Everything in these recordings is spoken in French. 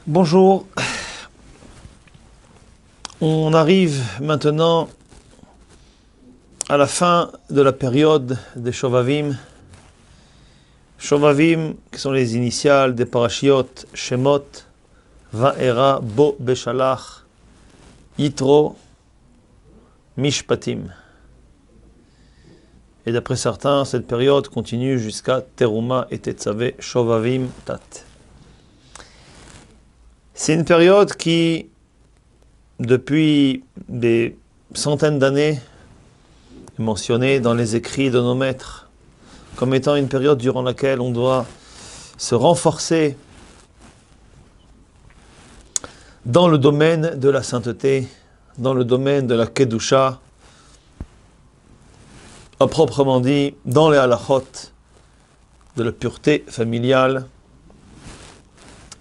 Bonjour, on arrive maintenant à la fin de la période des Shovavim. Shovavim, qui sont les initiales des parashiot Shemot, Va'era, Bo, Beshalach, Yitro, Mishpatim. Et d'après certains, cette période continue jusqu'à Teruma et Tetzaveh, Shovavim, Tat. C'est une période qui, depuis des centaines d'années, est mentionnée dans les écrits de nos maîtres comme étant une période durant laquelle on doit se renforcer dans le domaine de la sainteté, dans le domaine de la Kedusha, à proprement dit, dans les halachot de la pureté familiale,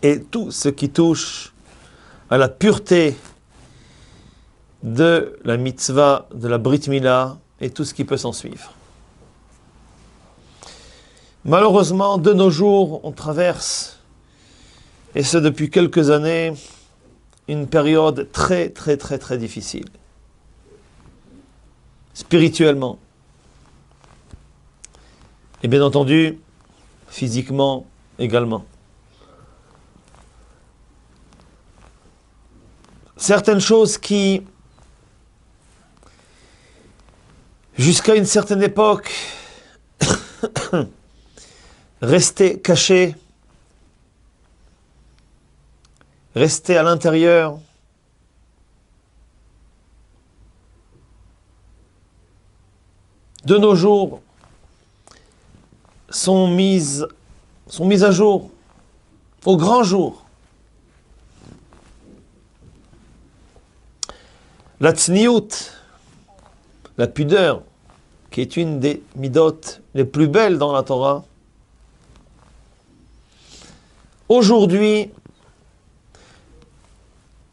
et tout ce qui touche à la pureté de la mitzvah, de la brit mila, et tout ce qui peut s'en suivre. Malheureusement, de nos jours, on traverse, et ce depuis quelques années, une période très difficile. Spirituellement. Et bien entendu, physiquement également. Certaines choses qui, jusqu'à une certaine époque, restaient cachées, restaient à l'intérieur, de nos jours, sont mises à jour, au grand jour. La tzniout, la pudeur, qui est une des midot les plus belles dans la Torah, aujourd'hui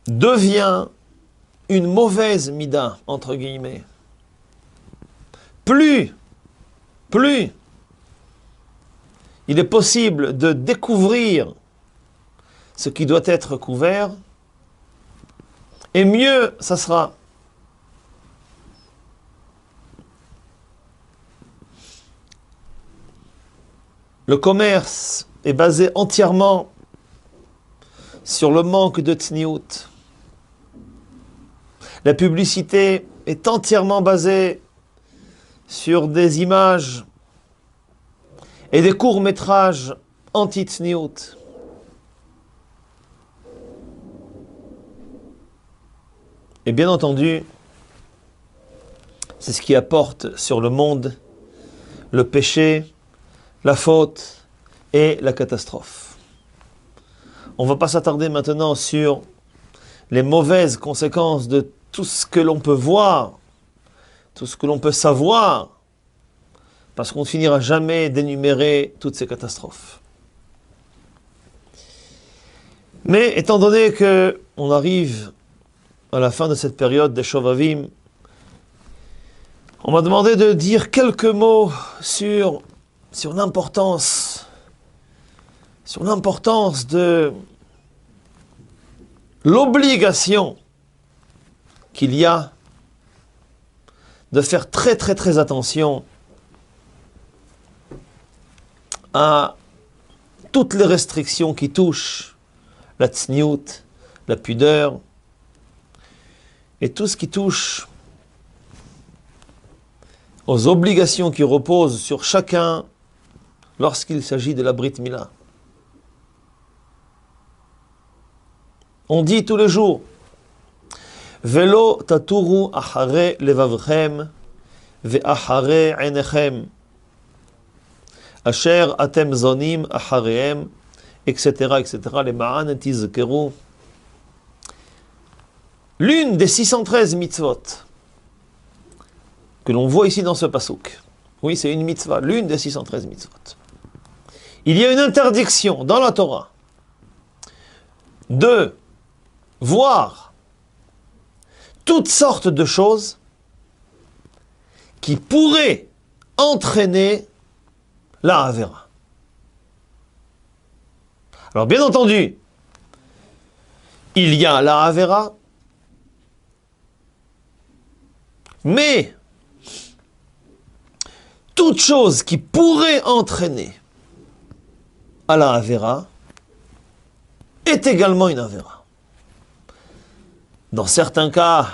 devient une mauvaise mida, entre guillemets. Plus il est possible de découvrir ce qui doit être couvert, et mieux ça sera. Le commerce est basé entièrement sur le manque de tzniout. La publicité est entièrement basée sur des images et des courts-métrages anti-tzniout. Et bien entendu, c'est ce qui apporte sur le monde le péché, la faute et la catastrophe. On ne va pas s'attarder maintenant sur les mauvaises conséquences de tout ce que l'on peut voir, tout ce que l'on peut savoir, parce qu'on ne finira jamais d'énumérer toutes ces catastrophes. Mais étant donné qu'on arrive à la fin de cette période des Shovavim, on m'a demandé de dire quelques mots sur l'importance de l'obligation qu'il y a de faire très attention à toutes les restrictions qui touchent la tzniout, la pudeur, et tout ce qui touche aux obligations qui reposent sur chacun lorsqu'il s'agit de la brit mila. On dit tous les jours, Velo taturu achare levavchem ve'achare einechem asher atem zonim acharehem, etc. Les ma'an tizkeru. L'une des 613 mitzvot que l'on voit ici dans ce pasuk, oui, c'est une mitzvah, l'une des 613 mitzvot. Il y a une interdiction dans la Torah de voir toutes sortes de choses qui pourraient entraîner la Avera. Alors bien entendu, il y a la Avera, mais toute chose qui pourrait entraîner à la Avera est également une Avera. Dans certains cas,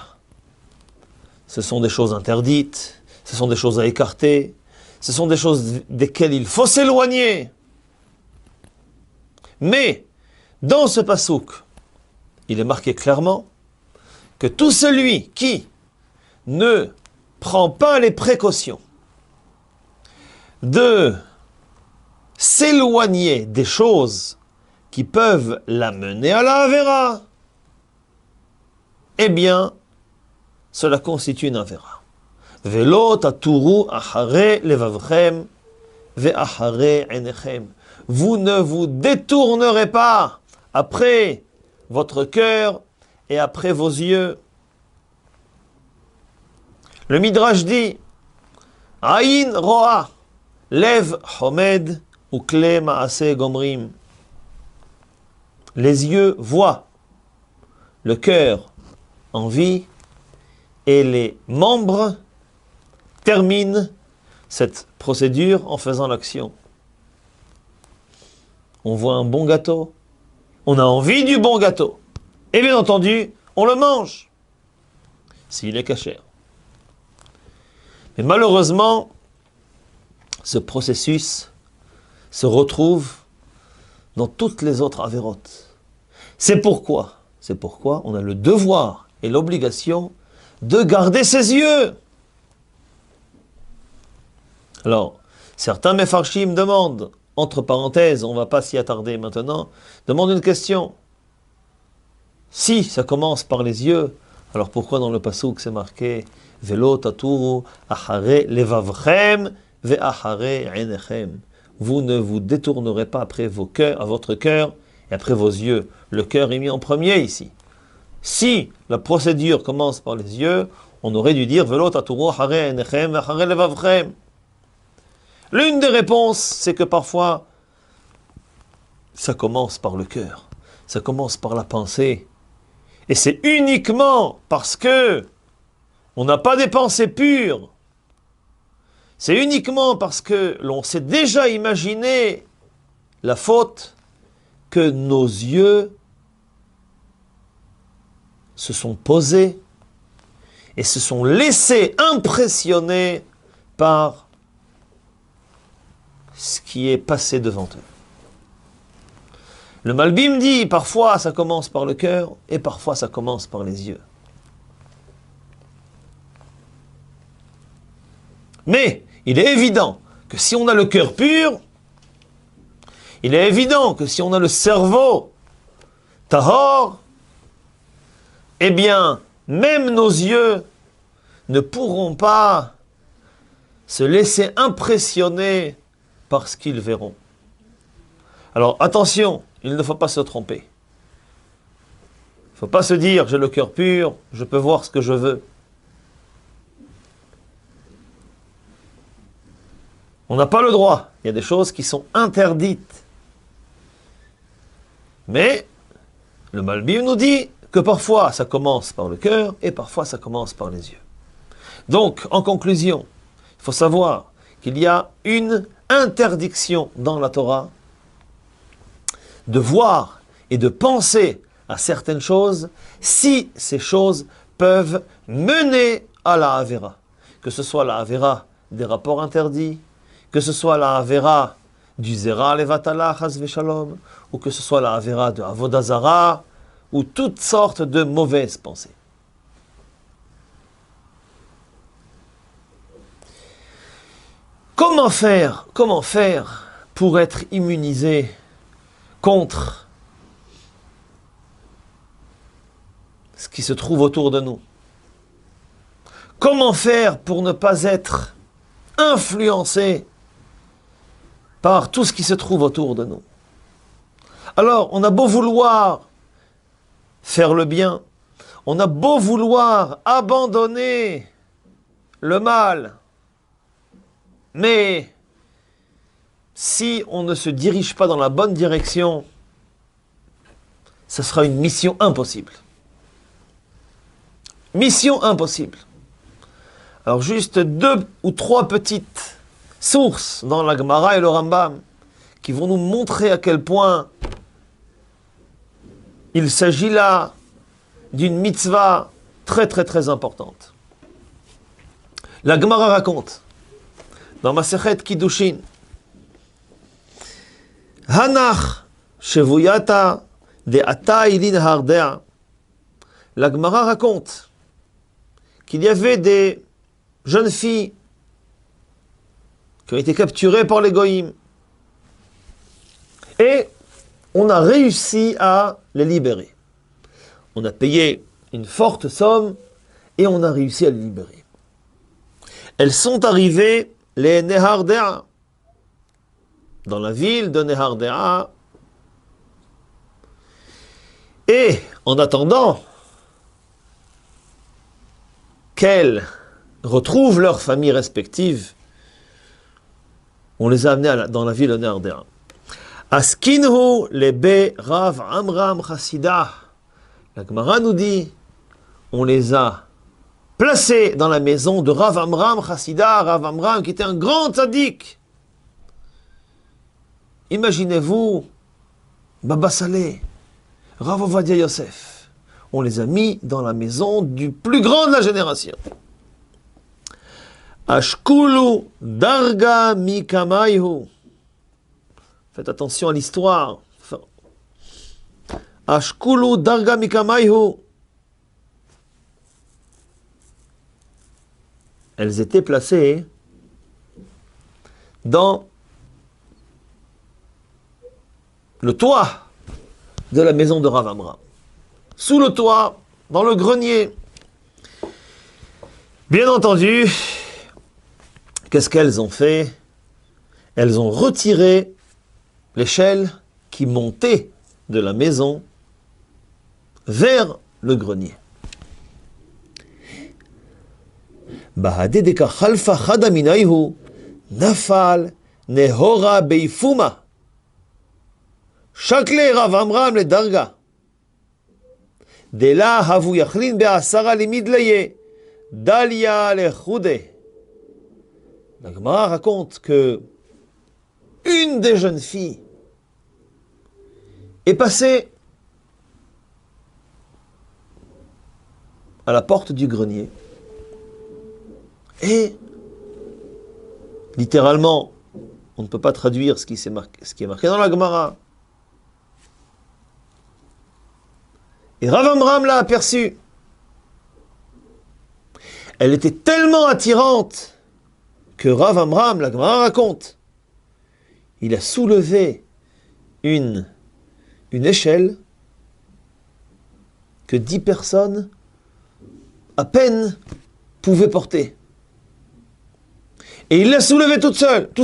ce sont des choses interdites, ce sont des choses à écarter, ce sont des choses desquelles il faut s'éloigner. Mais, dans ce passouk, il est marqué clairement que tout celui qui ne prend pas les précautions de s'éloigner des choses qui peuvent l'amener à la Avera, eh bien, cela constitue une Avera. Velo taturu achare levavchem ve'achare einechem. Vous ne vous détournerez pas après votre cœur et après vos yeux. Le Midrash dit Aïn roa, lev homed ou kle maase gomrim. Les yeux voient, le cœur en vit, et les membres terminent cette procédure en faisant l'action. On voit un bon gâteau, on a envie du bon gâteau, et bien entendu, on le mange, s'il est cachère. Mais malheureusement, ce processus se retrouve dans toutes les autres avérotes. C'est pourquoi on a le devoir et l'obligation de garder ses yeux. Alors, certains Mefarshim demandent, entre parenthèses, on ne va pas s'y attarder maintenant, demandent une question. Si ça commence par les yeux, alors pourquoi dans le passouk c'est marqué Velo taturu achare levavchem ve'achare einechem. Vous ne vous détournerez pas après vos cœurs, à votre cœur et après vos yeux. Le cœur est mis en premier ici. Si la procédure commence par les yeux, on aurait dû dire Velo taturu achare einechem ve'achare levavchem. L'une des réponses, c'est que parfois, ça commence par le cœur, ça commence par la pensée. Et c'est uniquement parce que on n'a pas des pensées pures. C'est uniquement parce que l'on s'est déjà imaginé la faute que nos yeux se sont posés et se sont laissés impressionner par ce qui est passé devant eux. Le Malbim dit, parfois ça commence par le cœur et parfois ça commence par les yeux. Mais il est évident que si on a le cœur pur, il est évident que si on a le cerveau tahor, eh bien, même nos yeux ne pourront pas se laisser impressionner par ce qu'ils verront. Alors attention, il ne faut pas se tromper. Il ne faut pas se dire, j'ai le cœur pur, je peux voir ce que je veux. On n'a pas le droit. Il y a des choses qui sont interdites. Mais le Malbim nous dit que parfois ça commence par le cœur et parfois ça commence par les yeux. Donc, en conclusion, il faut savoir qu'il y a une interdiction dans la Torah de voir et de penser à certaines choses si ces choses peuvent mener à la Avera. Que ce soit la Avera des rapports interdits, que ce soit la Avera du Zera Levatala Chas Veshalom, ou que ce soit la Avera de Avodah Zara, ou toutes sortes de mauvaises pensées. Comment faire pour être immunisé contre ce qui se trouve autour de nous? Comment faire pour ne pas être influencé par tout ce qui se trouve autour de nous? Alors, on a beau vouloir faire le bien, on a beau vouloir abandonner le mal, mais si on ne se dirige pas dans la bonne direction, ce sera une mission impossible. Mission impossible. Alors juste 2 ou 3 petites sources dans la Gemara et le Rambam qui vont nous montrer à quel point il s'agit là d'une mitzvah très très très importante. La Gemara raconte dans Masechet Kiddushin, Hanach shevuyata de ata ilin hardea. La Gemara raconte qu'il y avait des jeunes filles qui ont été capturées par les goïms. Et on a réussi à les libérer. On a payé une forte somme et on a réussi à les libérer. Elles sont arrivées, les Nehardea, dans la ville de Nehardea. Et en attendant qu'elles retrouvent leurs familles respectives, on les a amenées dans la ville de Nehardea. Askinhu lebe Rav Amram Chassida. La Gemara nous dit, on les a placés dans la maison de Rav Amram Chassida, Rav Amram qui était un grand tzaddik. Imaginez-vous, Baba Saleh, Rav Ovadia Yosef. On les a mis dans la maison du plus grand de la génération. Ashkulu darga mikamayhu. Faites attention à l'histoire. Ashkulu darga mikamayhu. Elles étaient placées dans le toit de la maison de Rav Amram. Sous le toit, dans le grenier. Bien entendu, qu'est-ce qu'elles ont fait? Elles ont retiré l'échelle qui montait de la maison vers le grenier. Bahadedeka khalfa khadaminaihu nafal nehora beifuma shakle Rav Amram le darga dela havu yachlin be'asara limidlaye dalia le chude. La Gemara raconte que une des jeunes filles est passée à la porte du grenier et, littéralement, on ne peut pas traduire ce qui est marqué dans la Gemara. Et Rav Amram l'a aperçue. Elle était tellement attirante que Rav Amram, la Gemara raconte, il a soulevé une échelle que 10 personnes à peine pouvaient porter. Et il l'a soulevée tout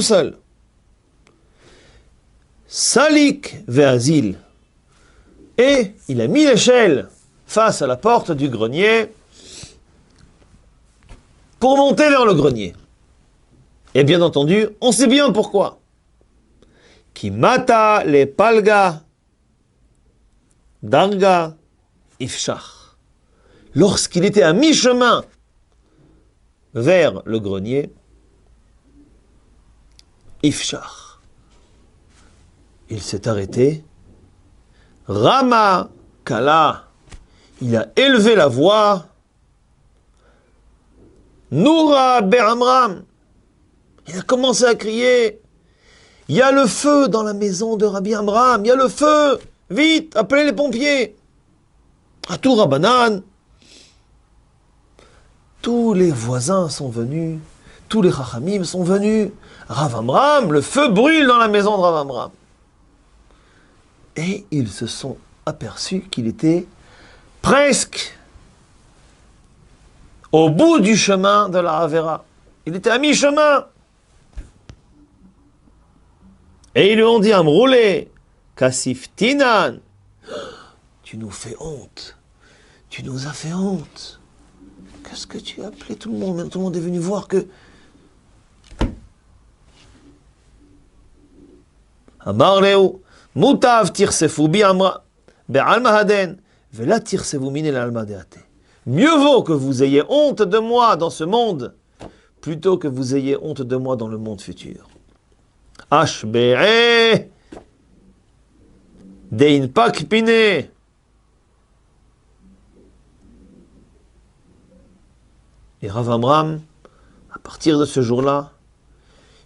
seul. Salik ve'azil. Et il a mis l'échelle face à la porte du grenier pour monter vers le grenier. Et bien entendu, on sait bien pourquoi. Ki mata le palga darga ifshach. Lorsqu'il était à mi-chemin vers le grenier, ifshach, il s'est arrêté. Rama Kala, il a élevé la voix. Noura Be'amram, il a commencé à crier. Il y a le feu dans la maison de Rabbi Amram, il y a le feu, vite, appelez les pompiers. À tout Rabbanan, tous les voisins sont venus, tous les Chachamim sont venus. Rav Amram, le feu brûle dans la maison de Rav Amram. Et ils se sont aperçus qu'il était presque au bout du chemin de la Havera. Il était à mi-chemin. Et ils lui ont dit, Amroulé, Kassif Tinan, tu nous fais honte. Tu nous as fait honte. Qu'est-ce que tu as appelé tout le monde? Tout le monde est venu voir que... Amar Léo, Moutav tirsefu bi be'alma haden, ve'la tirsevu mine l'alma deate. Mieux vaut que vous ayez honte de moi dans ce monde, plutôt que vous ayez honte de moi dans le monde futur. Ashbe'e dein pakpine. Et Rav Amram, à partir de ce jour-là,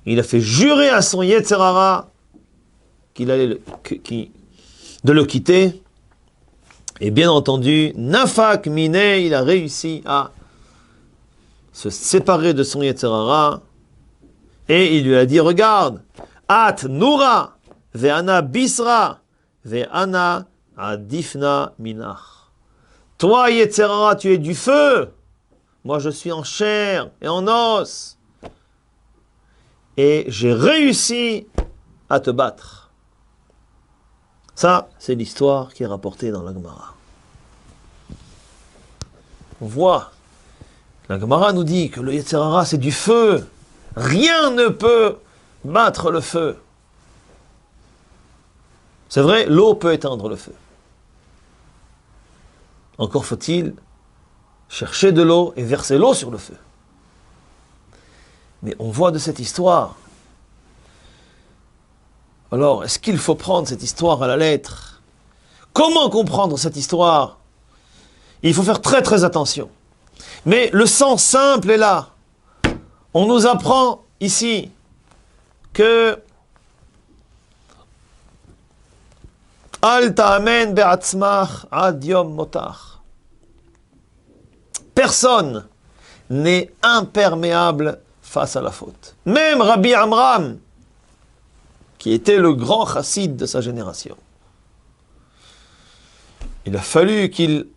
il a fait jurer à son Yetzer Hara qu'il allait de le quitter. Et bien entendu, Nafak Mine, il a réussi à se séparer de son Yetzer Hara. Et il lui a dit, regarde, At Noura, Ve'ana Bisra, Ve'ana Adifna Minach. Toi, Yetzer Hara, tu es du feu. Moi, je suis en chair et en os. Et j'ai réussi à te battre. Ça, c'est l'histoire qui est rapportée dans la Gemara. On voit, la Gemara nous dit que le Yetzer Hara, c'est du feu. Rien ne peut battre le feu. C'est vrai, l'eau peut éteindre le feu. Encore faut-il chercher de l'eau et verser l'eau sur le feu. Mais on voit de cette histoire. Alors, est-ce qu'il faut prendre cette histoire à la lettre? Comment comprendre cette histoire? Il faut faire très très attention. Mais le sens simple est là. On nous apprend ici que Al ta'amen be'atzmach ad yom motach. Personne n'est imperméable face à la faute. Même Rabbi Amram, qui était le grand chassid de sa génération, il a fallu qu'il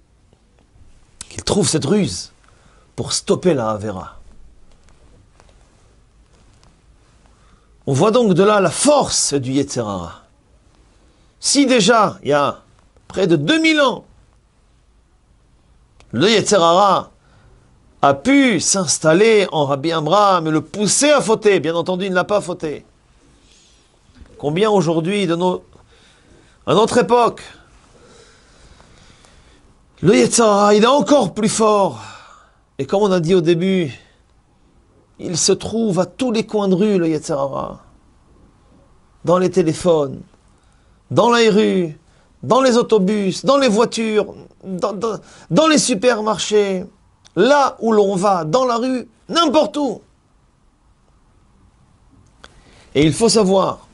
trouve cette ruse pour stopper la Avera. On voit donc de là la force du Yetzer Hara. Si déjà, il y a près de 2000 ans, le Yetzer Hara a pu s'installer en Rabbi Amram et le pousser à fauter. Bien entendu, il n'a pas fauté. Combien aujourd'hui, à notre époque, le Yetzer Hara, il est encore plus fort. Et comme on a dit au début, il se trouve à tous les coins de rue, le Yetzer Hara. Dans les téléphones, dans les rues, dans les autobus, dans les voitures, dans les supermarchés, là où l'on va, dans la rue, n'importe où. Et il faut savoir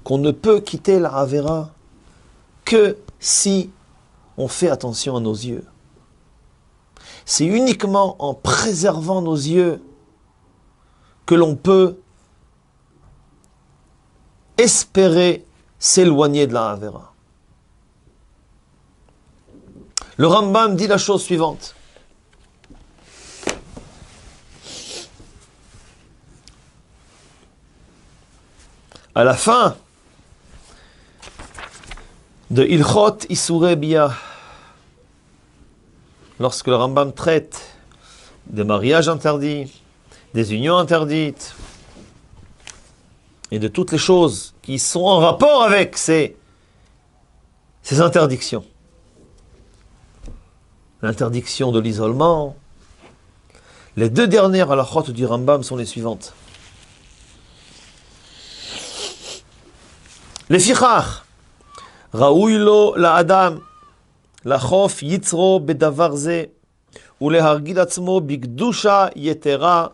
qu'on ne peut quitter la Avera que si on fait attention à nos yeux. C'est uniquement en préservant nos yeux que l'on peut espérer s'éloigner de la Avera. Le Rambam dit la chose suivante. À la fin de Ilchot Isurei Bia, lorsque le Rambam traite des mariages interdits, des unions interdites, et de toutes les choses qui sont en rapport avec ces interdictions. L'interdiction de l'isolement. Les deux dernières halachot du Rambam sont les suivantes. Lefichach, raoui lo la adam, lachof yitzro bedavar ze, ulehargid atzmo bigdusha yetera,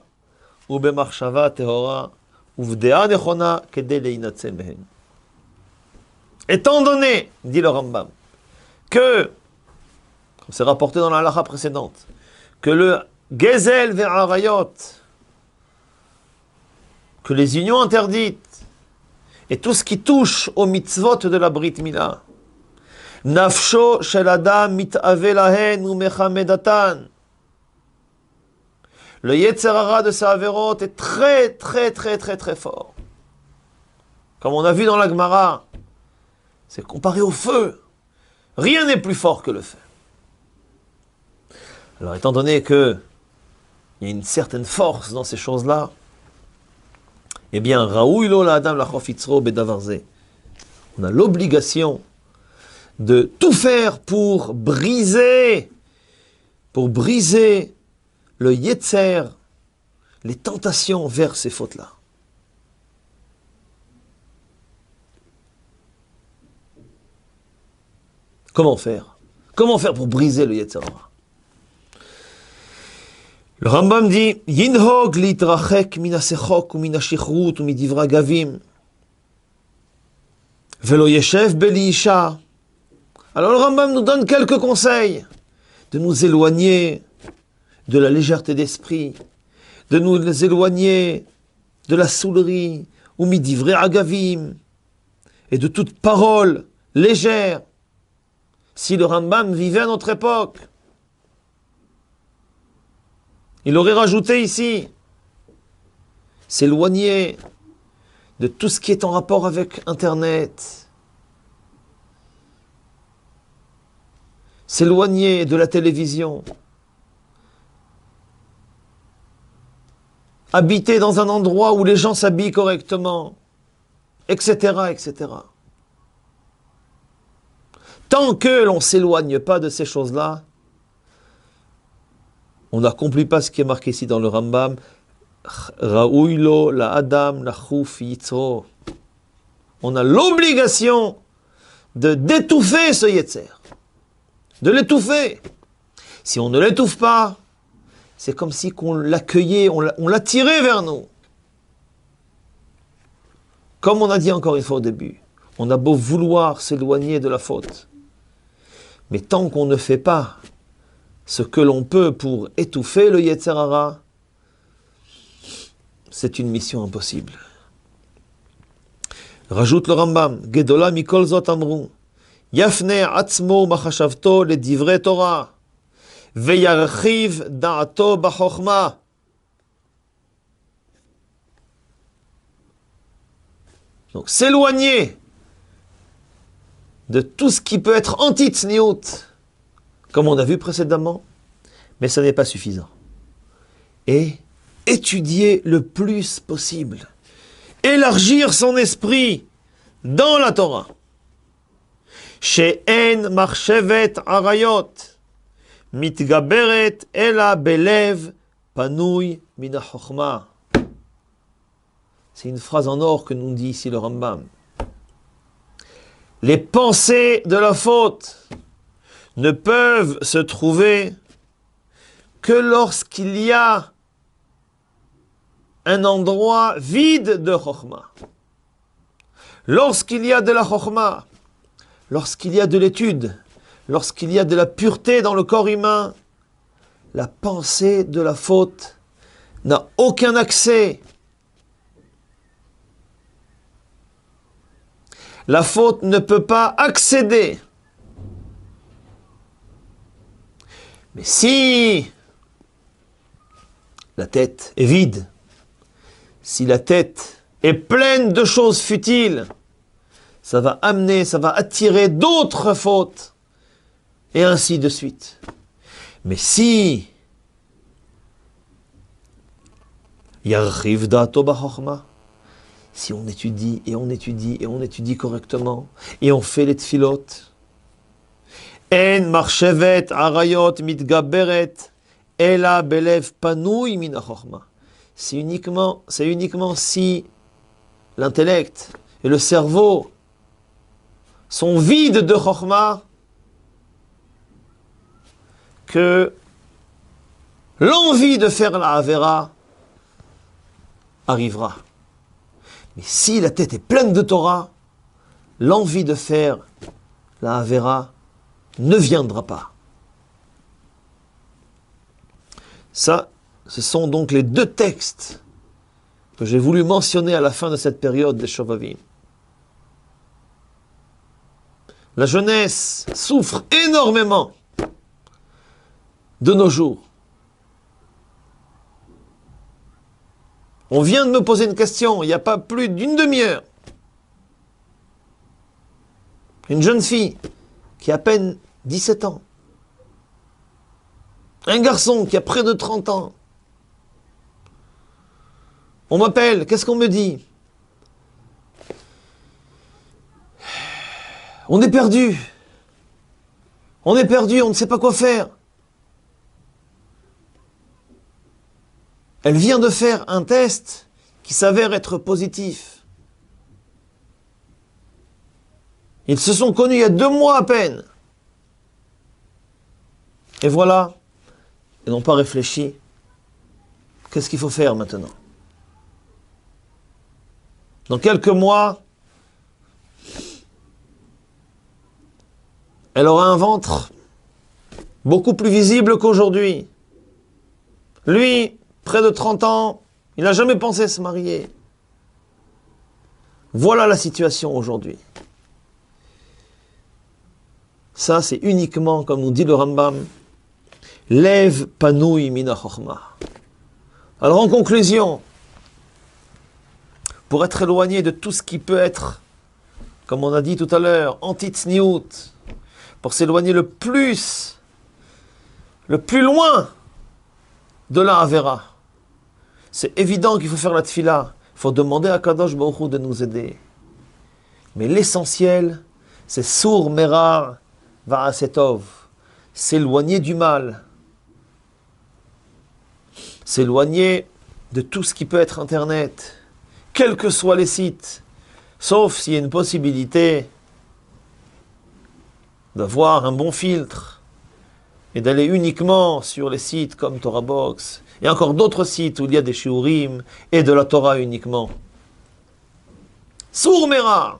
ubemachshava tehora, étant donné, dit le Rambam, que, comme c'est rapporté dans la halakha précédente, que le gezel ve'arayot, que les unions interdites, et tout ce qui touche aux mitzvot de la Brit Mila, nafsho shel adam mit'ave lahen u mechamedatan, le Yetzer Hara de sa Averot est très, très, très, très, très fort. Comme on a vu dans la Gemara, c'est comparé au feu. Rien n'est plus fort que le feu. Alors, étant donné qu'il y a une certaine force dans ces choses-là, eh bien, on a l'obligation de tout faire pour briser le yetzer, les tentations vers ces fautes-là. Comment faire? Comment faire pour briser le yetzer hara? Le Rambam dit, Yinhog litrachek minasechok ou minashichrut ou midivra gavim. Velo yeshev beli isha. Alors le Rambam nous donne quelques conseils de nous éloigner de la légèreté d'esprit, de nous éloigner de la saoulerie ou midivra agavim et de toute parole légère. Si le Rambam vivait à notre époque, il aurait rajouté ici, s'éloigner de tout ce qui est en rapport avec Internet, s'éloigner de la télévision, habiter dans un endroit où les gens s'habillent correctement, etc., etc. Tant que l'on ne s'éloigne pas de ces choses-là, on n'accomplit pas ce qui est marqué ici dans le Rambam. Raouilo la Adam la chouf yitzro. On a l'obligation d'étouffer ce yetzer, de l'étouffer. Si on ne l'étouffe pas, c'est comme si qu'on l'accueillait, on l'attirait vers nous. Comme on a dit encore une fois au début, on a beau vouloir s'éloigner de la faute, mais tant qu'on ne fait pas ce que l'on peut pour étouffer le yetzer hara, c'est une mission impossible. Rajoute le Rambam, Gedola mikol zot amru, yafne atzmo machashavto le divrei Torah, veyarchiv da'ato bachokma. Donc s'éloigner de tout ce qui peut être anti-tzniout, comme on a vu précédemment, mais ça n'est pas suffisant. Et étudier le plus possible, élargir son esprit dans la Torah. She'en marchevet arayot, mitgaberet ela belev panouy mina chochma. C'est une phrase en or que nous dit ici le Rambam. Les pensées de la faute ne peuvent se trouver que lorsqu'il y a un endroit vide de chokhma. Lorsqu'il y a de la chokhma, lorsqu'il y a de l'étude, lorsqu'il y a de la pureté dans le corps humain, la pensée de la faute n'a aucun accès. La faute ne peut pas accéder. Mais si la tête est vide, si la tête est pleine de choses futiles, ça va attirer d'autres fautes, et ainsi de suite. Mais si yarchiv da'ato b'chokhma, si on étudie et on étudie et on étudie correctement, et on fait les tfilot, en marchevet arayot mitgaberet ela belev panouy min chokhma. C'est uniquement si l'intellect et le cerveau sont vides de chokhma que l'envie de faire la avera arrivera. Mais si la tête est pleine de Torah, l'envie de faire la avera ne viendra pas. Ça, ce sont donc les deux textes que j'ai voulu mentionner à la fin de cette période des Shovavim. La jeunesse souffre énormément de nos jours. On vient de me poser une question, il n'y a pas plus d'une demi-heure. Une jeune fille qui a à peine 17 ans. Un garçon qui a près de 30 ans. On m'appelle, qu'est-ce qu'on me dit? On est perdu. On est perdu, on ne sait pas quoi faire. Elle vient de faire un test qui s'avère être positif. Ils se sont connus il y a 2 mois à peine. Et voilà, ils n'ont pas réfléchi. Qu'est-ce qu'il faut faire maintenant? Dans quelques mois, elle aura un ventre beaucoup plus visible qu'aujourd'hui. Lui, près de 30 ans, il n'a jamais pensé se marier. Voilà la situation aujourd'hui. Ça, c'est uniquement, comme nous dit le Rambam, Lev panoui mina chokhma. Alors en conclusion, pour être éloigné de tout ce qui peut être, comme on a dit tout à l'heure, anti-tsniout, pour s'éloigner le plus loin de la Avera, c'est évident qu'il faut faire la tfila, il faut demander à Kadosh Baruch Hu de nous aider. Mais l'essentiel, c'est sour merar va'asetov, s'éloigner du mal, s'éloigner de tout ce qui peut être Internet, quels que soient les sites, sauf s'il y a une possibilité d'avoir un bon filtre et d'aller uniquement sur les sites comme Torah Box et encore d'autres sites où il y a des shiurim et de la Torah uniquement. Sour Mera.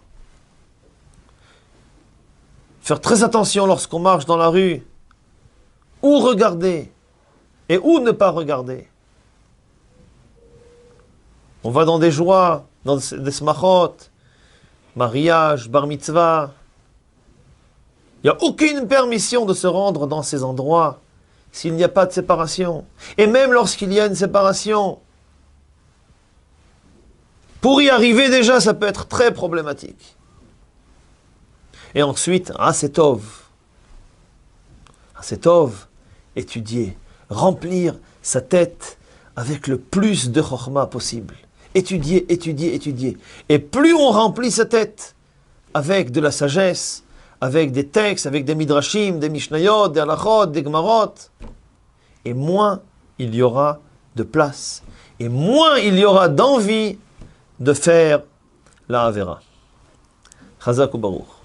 Faire très attention lorsqu'on marche dans la rue, où regarder et où ne pas regarder. On va dans des joies, dans des smachot, mariage, bar mitzvah. Il n'y a aucune permission de se rendre dans ces endroits s'il n'y a pas de séparation. Et même lorsqu'il y a une séparation, pour y arriver déjà, ça peut être très problématique. Et ensuite, Asetov, étudier, remplir sa tête avec le plus de chokhma possible. Étudier. Et plus on remplit sa tête avec de la sagesse, avec des textes, avec des midrashim, des mishnayot, des halachot, des gemarot, et moins il y aura de place, et moins il y aura d'envie de faire la Avera. Chazak ou Baruch.